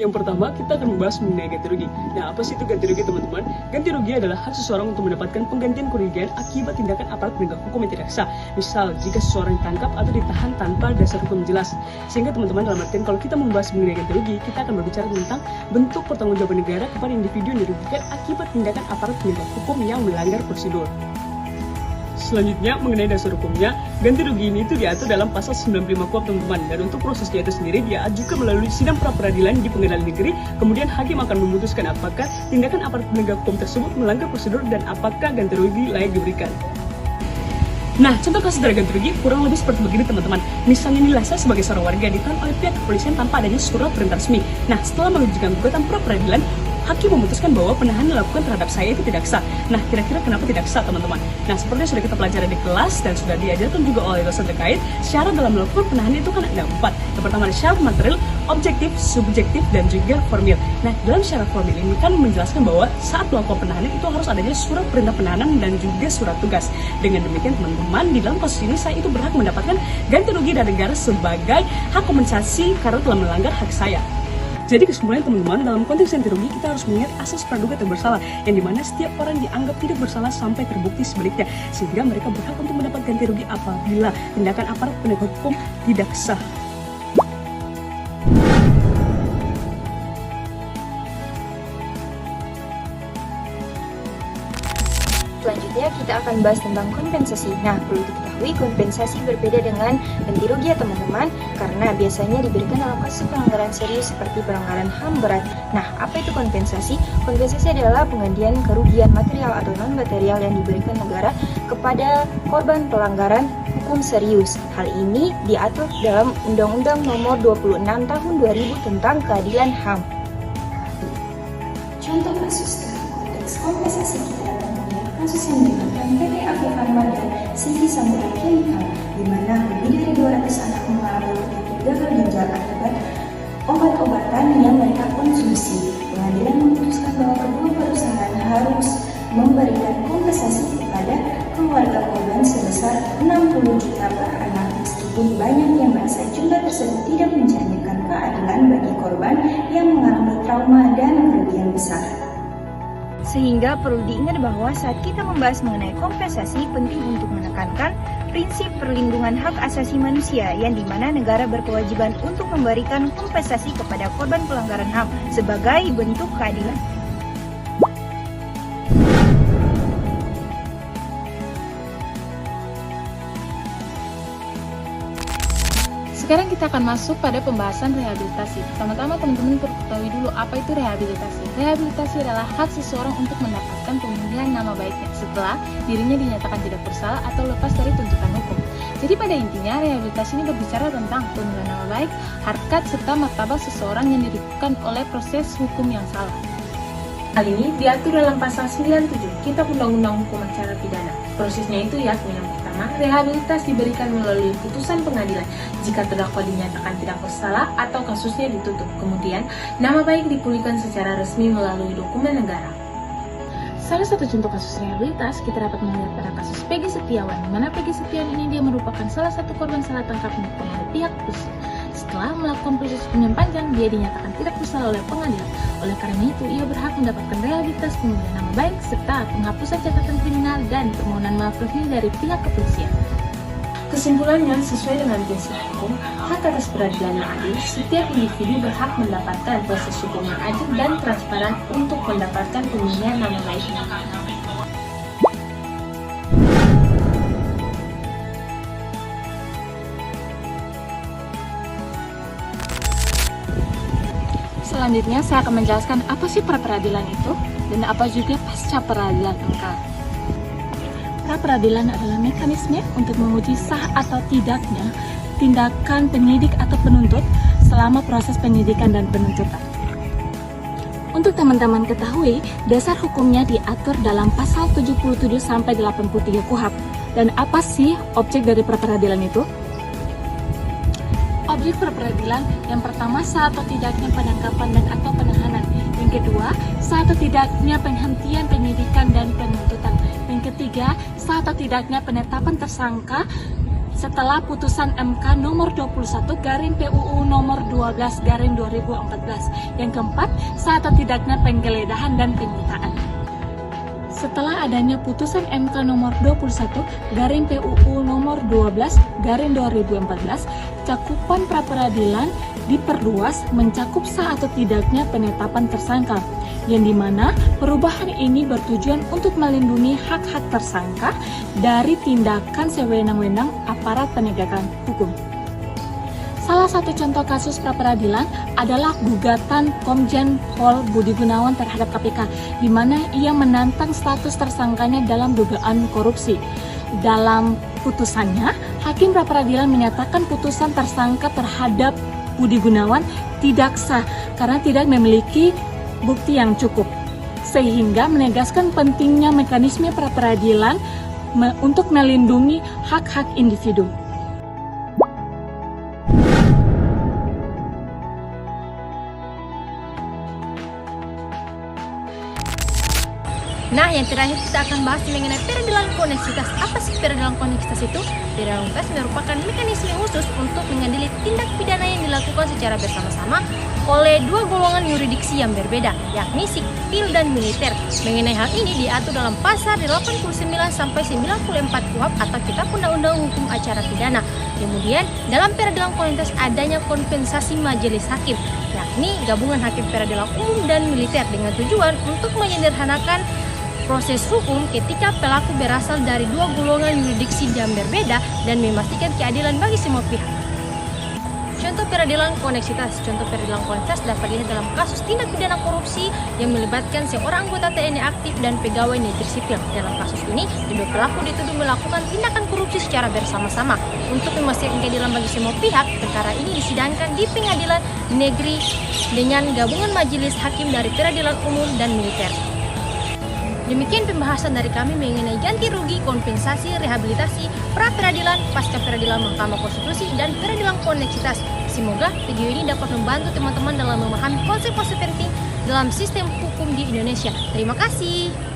Yang pertama, kita akan membahas mengenai ganti rugi. Nah, apa sih itu ganti rugi, teman-teman? Ganti rugi adalah hak seseorang untuk mendapatkan penggantian kerugian akibat tindakan aparat penegak hukum yang tidak sah. Misal, jika seseorang ditangkap atau ditahan tanpa dasar hukum jelas. Sehingga teman-teman, dalam artian kalau kita membahas mengenai ganti rugi, kita akan berbicara tentang bentuk pertanggungjawaban negara kepada individu yang dirugikan akibat tindakan aparat penegak hukum yang melanggar prosedur. Selanjutnya, mengenai dasar hukumnya, ganti rugi ini itu diatur dalam pasal 95 KUHP, teman-teman. Dan untuk prosesnya itu sendiri, dia ajukan melalui sidang pra-peradilan di pengadilan negeri. Kemudian hakim akan memutuskan apakah tindakan aparat penegak hukum tersebut melanggar prosedur dan apakah ganti rugi layak diberikan. Nah, contoh kasus dari ganti rugi kurang lebih seperti begini, teman-teman. Misalnya inilah saya sebagai seorang warga ditahan oleh pihak kepolisian tanpa adanya surat perintah resmi. Nah, setelah mengajukan gugatan pra-peradilan, hakim memutuskan bahwa penahanan dilakukan terhadap saya itu tidak sah. Nah, kira-kira kenapa tidak sah, teman-teman? Nah, seperti yang sudah kita pelajari di kelas dan sudah diajarkan juga oleh dosen terkait, syarat dalam melakukan penahanan itu kan ada 4. Yang pertama ada syarat material, objektif, subjektif, dan juga formil. Nah, dalam syarat formil ini kan menjelaskan bahwa saat melakukan penahanan itu harus adanya surat perintah penahanan dan juga surat tugas. Dengan demikian, teman-teman, di dalam kasus ini saya itu berhak mendapatkan ganti rugi dari negara sebagai hak kompensasi karena telah melanggar hak saya. Jadi kesimpulannya, teman-teman, dalam konteks ganti rugi kita harus mengingat asas praduga tak bersalah, yang dimana setiap orang dianggap tidak bersalah sampai terbukti sebaliknya, sehingga mereka berhak untuk mendapat ganti rugi apabila tindakan aparat penegak hukum tidak sah. Selanjutnya kita akan bahas tentang kompensasi. Nah, perlu diketahui kompensasi berbeda dengan ganti rugi ya teman-teman, karena biasanya diberikan dalam kasus pelanggaran serius seperti pelanggaran HAM berat. Nah, apa itu kompensasi? Kompensasi adalah penggantian kerugian material atau non-material yang diberikan negara kepada korban pelanggaran hukum serius. Hal ini diatur dalam Undang-Undang Nomor 26 Tahun 2000 tentang Keadilan HAM. Contoh kasus dalam konteks kompensasi kita dapat kasus yang melibatkan PT Afif Pharma dan Siti Samudra Chemical, di mana lebih dari 200 anak mengalami penyakit gagal ginjal akibat obat-obatan yang mereka konsumsi. Pengadilan memutuskan bahwa kedua perusahaan harus memberikan kompensasi kepada keluarga korban sebesar 60 juta per anak, meskipun banyak yang merasa jumlah tersebut tidak mencerminkan keadilan bagi korban yang mengalami trauma dan kerugian besar. Sehingga perlu diingat bahwa saat kita membahas mengenai kompensasi, penting untuk menekankan prinsip perlindungan hak asasi manusia, yang dimana negara berkewajiban untuk memberikan kompensasi kepada korban pelanggaran HAM sebagai bentuk keadilan. Sekarang kita akan masuk pada pembahasan rehabilitasi. Pertama-tama teman-teman perlu ketahui dulu apa itu rehabilitasi. Rehabilitasi adalah hak seseorang untuk mendapatkan pemulihan nama baiknya setelah dirinya dinyatakan tidak bersalah atau lepas dari tuntutan hukum. Jadi pada intinya rehabilitasi ini berbicara tentang pemulihan nama baik, harkat, serta martabat seseorang yang dirugikan oleh proses hukum yang salah. Hal ini diatur dalam pasal 97 Kitab Undang-Undang Hukum Acara Pidana. Prosesnya itu yakni yang pertama, rehabilitas diberikan melalui putusan pengadilan jika terdakwa dinyatakan tidak bersalah atau kasusnya ditutup. Kemudian, nama baik dipulihkan secara resmi melalui dokumen negara. Salah satu contoh kasus rehabilitas kita dapat melihat pada kasus Peggy Setiawan, di mana Peggy Setiawan ini dia merupakan salah satu korban salah tangkap oleh pihak kepolisian. Setelah melakukan proses hukum yang panjang, dia dinyatakan tidak bersalah oleh pengadilan. Oleh karena itu, ia berhak mendapatkan rehabilitas pemulihan nama baik serta penghapusan catatan kriminal dan permohonan maaf resmi dari pihak kepolisian. Kesimpulannya, sesuai dengan prinsip hukum, hak atas peradilan yang adil, setiap individu berhak mendapatkan proses hukum yang adil dan transparan untuk mendapatkan pemulihan nama baiknya. Selanjutnya, saya akan menjelaskan apa sih pra-peradilan itu dan apa juga pasca peradilan angka. Pra-peradilan adalah mekanisme untuk menguji sah atau tidaknya tindakan penyidik atau penuntut selama proses penyidikan dan penuntutan. Untuk teman-teman ketahui, dasar hukumnya diatur dalam pasal 77 sampai 83 KUHP. Dan apa sih objek dari pra-peradilan itu? Objek pra-peradilan yang pertama, sah atau tidaknya penangkapan dan atau penahanan. Yang kedua, sah atau tidaknya penghentian penyidikan dan penuntutan. Yang ketiga, sah atau tidaknya penetapan tersangka setelah putusan MK nomor 21 garing PUU nomor 12 garing 2014. Yang keempat, sah atau tidaknya penggeledahan dan penyitaan. Setelah adanya putusan MK nomor 21 garing PUU nomor 12 garing 2014, cakupan pra-peradilan diperluas mencakup sah atau tidaknya penetapan tersangka, yang dimana perubahan ini bertujuan untuk melindungi hak-hak tersangka dari tindakan sewenang-wenang aparat penegakan hukum. Salah satu contoh kasus pra-peradilan adalah gugatan Komjen Pol Budi Gunawan terhadap KPK, di mana ia menantang status tersangkanya dalam dugaan korupsi. Dalam putusannya, Hakim pra-peradilan menyatakan putusan tersangka terhadap Budi Gunawan tidak sah karena tidak memiliki bukti yang cukup, sehingga menegaskan pentingnya mekanisme pra-peradilan untuk melindungi hak-hak individu. Nah, yang terakhir kita akan bahas mengenai peradilan koneksitas. Apa sih peradilan koneksitas itu? Peradilan koneksitas merupakan mekanisme khusus untuk mengadili tindak pidana yang dilakukan secara bersama-sama oleh dua golongan yurisdiksi yang berbeda, yakni sipil dan militer. Mengenai hal ini diatur dalam pasal 89 sampai 94 KUHP atau Kitab Undang-Undang Hukum Acara Pidana. Kemudian, dalam peradilan koneksitas adanya kompensasi majelis hakim, yakni gabungan hakim peradilan umum dan militer dengan tujuan untuk menyederhanakan proses hukum ketika pelaku berasal dari dua golongan yurisdiksi yang berbeda dan memastikan keadilan bagi semua pihak. Contoh peradilan koneksitas. Contoh peradilan koneksitas dapat dilihat dalam kasus tindak pidana korupsi yang melibatkan seorang anggota TNI aktif dan pegawai negeri sipil. Dalam kasus ini, kedua pelaku dituduh melakukan tindakan korupsi secara bersama-sama. Untuk memastikan keadilan bagi semua pihak, perkara ini disidangkan di pengadilan negeri dengan gabungan majelis hakim dari peradilan umum dan militer. Demikian pembahasan dari kami mengenai ganti rugi, kompensasi, rehabilitasi, pra-peradilan, pasca peradilan Mahkamah Konstitusi, dan peradilan koneksitas. Semoga video ini dapat membantu teman-teman dalam memahami konsep-konsep penting dalam sistem hukum di Indonesia. Terima kasih.